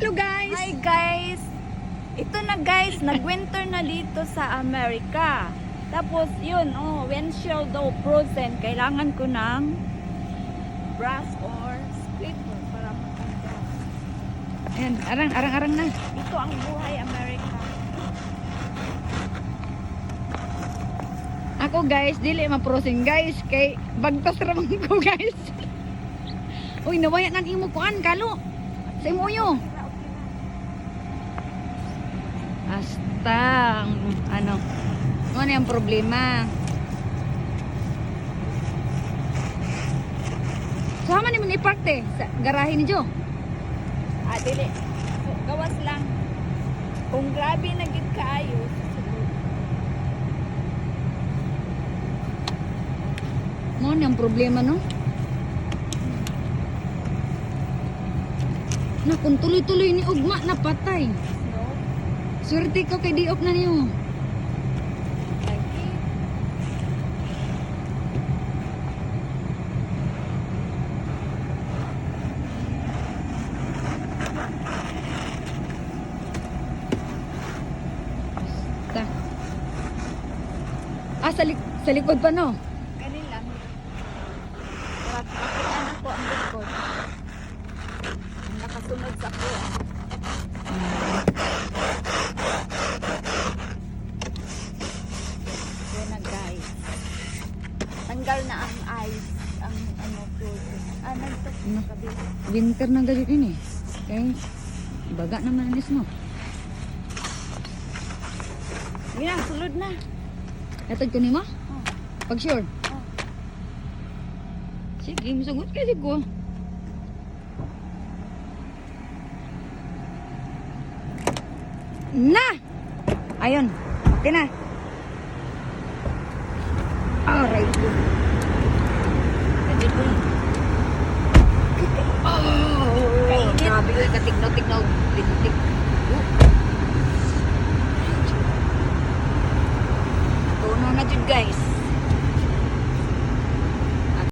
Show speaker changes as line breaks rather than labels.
Hello guys!
Hi guys! Ito na guys, nag-winter na dito sa Amerika. Tapos yun, windshield daw frozen. Kailangan ko ng brush or scraper para matanggal.
Ayan, arang na.
Ito ang buhay Amerika.
Ako guys, dili ma-frozen guys. Kay bagtas ramang ko guys. Uy, nawaya nan imo kuan kalo. Sa imo yo. Hasta, ano yung problema. Sama ni mo i-park te sa garahe ni Jo.
Dili. So, gawas lang. Kung grabe na gid kaayo, susunod.
Mo ang problema no. Na kung tuloy-tuloy ni ugma na patay.
No?
Swerte ko kay diop na niyo.
Lagi.
Ta. Sa likod pa no.
Ganin lang. Para makitaan ako ang likod. Ang nakasunod sa ko. Yan na guys. Tanggal na ang ice. Ang frozen. Nagtok
Ano?
sa kabila.
Winter na galit ini. Okay. Baga naman anis mo.
Yun na, sulod na.
Atag ko nimo?
Oh.
Pag sure.
Oh.
Sige, musugot kasi ko. Na! Ayun. Okay na. Alright.
Pwede ko.